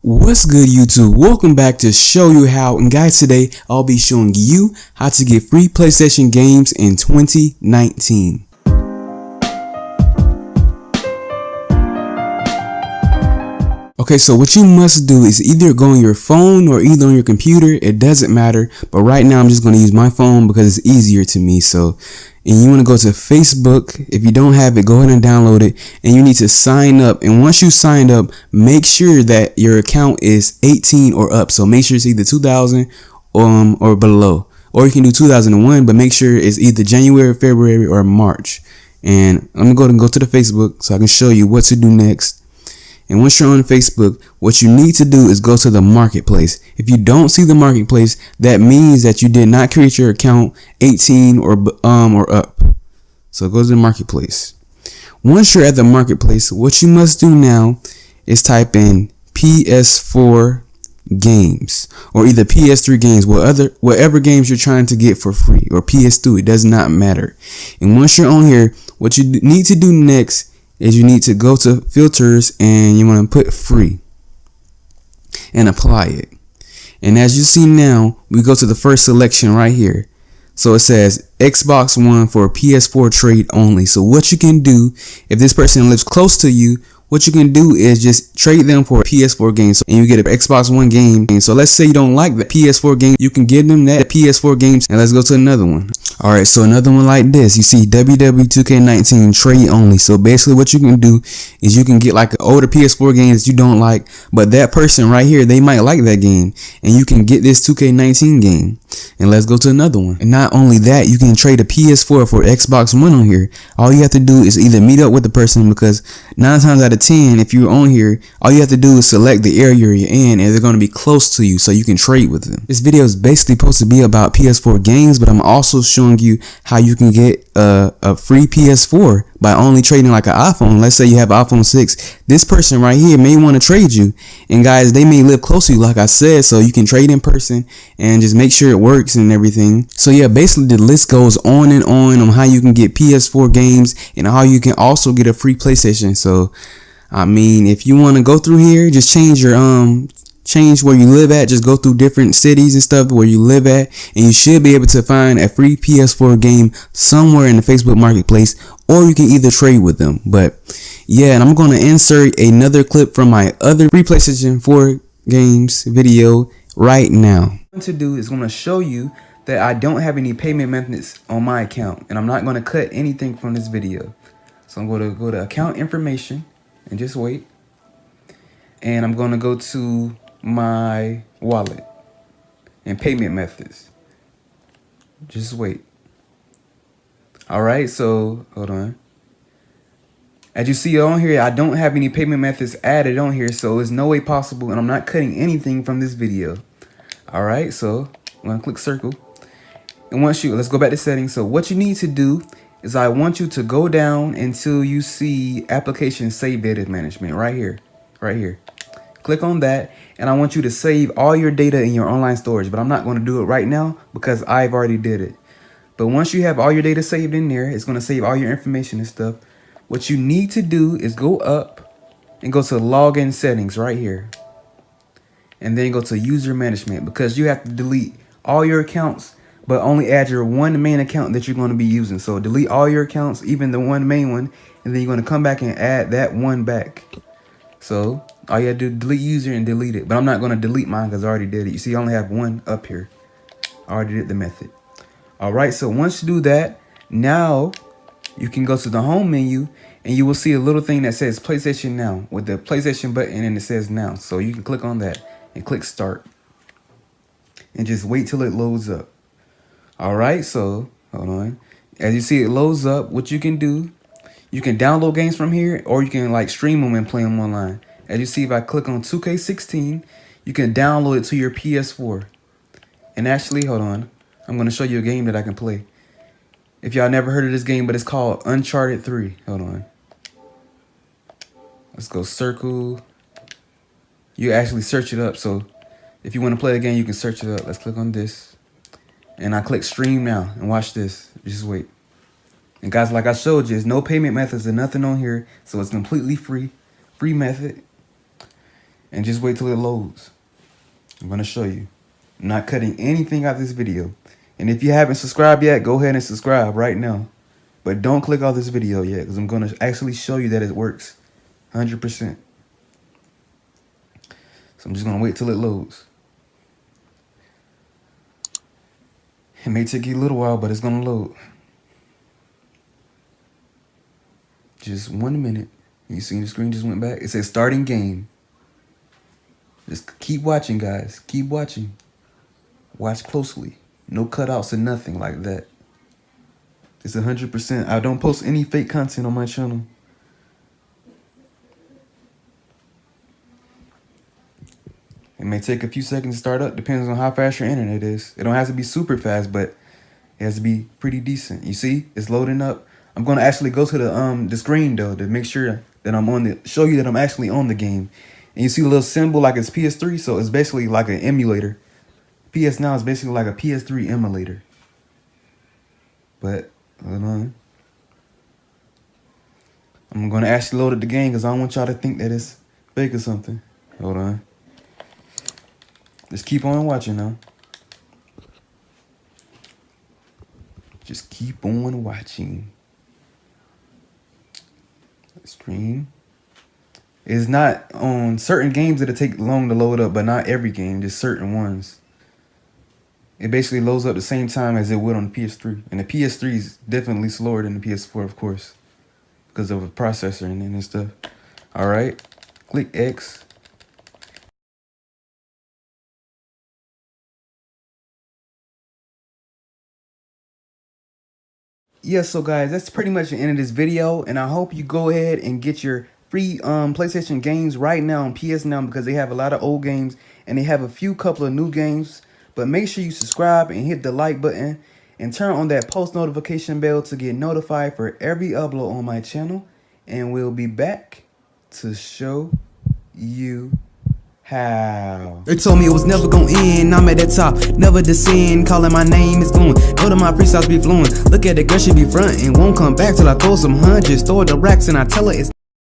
What's good, YouTube? Welcome back to Show You How. And guys, today I'll be showing you how to get free PlayStation games in 2019. Okay, so what you must do is either go on your phone or either on your computer. It doesn't matter, but right now I'm just going to use my phone because it's easier to me. And you want to go to Facebook. If you don't have it, go ahead and download it, and you need to sign up. And once you sign up, make sure that your account is 18 or up. So make sure it's either 2000 or below, or you can do 2001, but make sure it's either January, February, or March. And I'm gonna go to the Facebook so I can show you what to do next. And once you're on Facebook, what you need to do is go to the marketplace. If you don't see the marketplace, that means that you did not create your account 18 or up. So go to the marketplace. Once you're at the marketplace, what you must do now is type in PS4 games or either PS3 games, whatever games you're trying to get for free, or PS2, it does not matter. And once you're on here, what you need to do next is you need to go to filters and you want to put free and apply it. And as you see now, we go to the first selection right here. So it says Xbox One for PS4 trade only. So what you can do, if this person lives close to you, what you can do is just trade them for a PS4 game, and you get an Xbox One game. So let's say you don't like the PS4 game, you can give them that PS4 games, and let's go to another one. Alright, so another one like this, you see WW2K19 trade only. So basically what you can do is you can get like an older PS4 game that you don't like, but that person right here, they might like that game, and you can get this 2K19 game. And let's go to another one. And not only that, you can trade a PS4 for Xbox One on here. All you have to do is either meet up with the person, because 9 times out of 10, if you're on here, all you have to do is select the area you're in, and they're going to be close to you, so you can trade with them. This video is basically supposed to be about PS4 games, but I'm also showing you how you can get a free PS4 by only trading like an iPhone. Let's say you have an iPhone 6. This person right here may want to trade you, and guys, they may live close to you, like I said, so you can trade in person and just make sure it works and everything. So yeah, basically the list goes on and on how you can get PS4 games and how you can also get a free PlayStation. So I mean, if you want to go through here, just change where you live at. Just go through different cities and stuff where you live at, and you should be able to find a free PS4 game somewhere in the Facebook marketplace, or you can either trade with them. But yeah, and I'm going to insert another clip from my other free PlayStation 4 games video right now. What I'm going to do is going to show you that I don't have any payment methods on my account, and I'm not going to cut anything from this video. So I'm going to go to account information and just wait. And I'm going to go to my wallet and payment methods. Just wait. All right, so hold on. As you see on here, I don't have any payment methods added on here, so it's no way possible, and I'm not cutting anything from this video. All right, so I'm gonna click circle, and let's go back to settings. So what you need to do is I want you to go down until you see application save data management right here. Click on that, and I want you to save all your data in your online storage, but I'm not going to do it right now because I've already did it. But once you have all your data saved in there, it's going to save all your information and stuff. What you need to do is go up and go to login settings right here, and then go to user management, because you have to delete all your accounts but only add your one main account that you're going to be using. So delete all your accounts, even the one main one, and then you're going to come back and add that one back. So all you have to do, delete user and delete it. But I'm not going to delete mine because I already did it. You see, I only have one up here. I already did the method. All right, so once you do that, now you can go to the home menu, and you will see a little thing that says PlayStation Now with the PlayStation button, and it says Now. So you can click on that and click Start, and just wait till it loads up. All right, so hold on. As you see it loads up, what you can do, you can download games from here, or you can like stream them and play them online. As you see, if I click on 2K16, you can download it to your PS4. And actually, hold on, I'm going to show you a game that I can play. If y'all never heard of this game, but it's called Uncharted 3. Hold on. Let's go circle. You actually search it up. So if you want to play the game, you can search it up. Let's click on this. And I click stream now, and watch this. Just wait. And guys, like I showed you, there's no payment methods and nothing on here. So it's completely free method. and just wait till it loads. I'm gonna show you. I'm not cutting anything out of this video. And if you haven't subscribed yet, go ahead and subscribe right now. But don't click off this video yet, because I'm gonna actually show you that it works 100%. So I'm just gonna wait till it loads. It may take you a little while, but it's gonna load. Just 1 minute. You see the screen just went back? It says starting game. Just keep watching, guys. Keep watching. Watch closely. No cutouts or nothing like that. It's 100%. I don't post any fake content on my channel. It may take a few seconds to start up. Depends on how fast your internet is. It don't have to be super fast, but it has to be pretty decent. You see, it's loading up. I'm gonna actually go to the screen though to make sure that I'm on the show you that I'm actually on the game. And you see the little symbol like it's PS3, so it's basically like an emulator. PS Now is basically like a PS3 emulator. But hold on. I'm gonna actually load up the game because I don't want y'all to think that it's fake or something. Hold on. Just keep on watching now. Just keep on watching. Screen. It's not on certain games that'll take long to load up, but not every game, just certain ones. It basically loads up the same time as it would on the PS3. And the PS3 is definitely slower than the PS4, of course, because of the processor and stuff. All right, click X. Yeah, so guys, that's pretty much the end of this video, and I hope you go ahead and get your free PlayStation games right now on PS Now, because they have a lot of old games and they have a few couple of new games. But make sure you subscribe and hit the like button and turn on that post notification bell to get notified for every upload on my channel. And we'll be back to show you how. They told me it was never gonna end. I'm at the top, never descend. Calling my name is going. Know that my freestyles be flowing. Look at the girl, she be frontin'. Won't come back till I throw some hundreds. Throw the racks and I tell her it's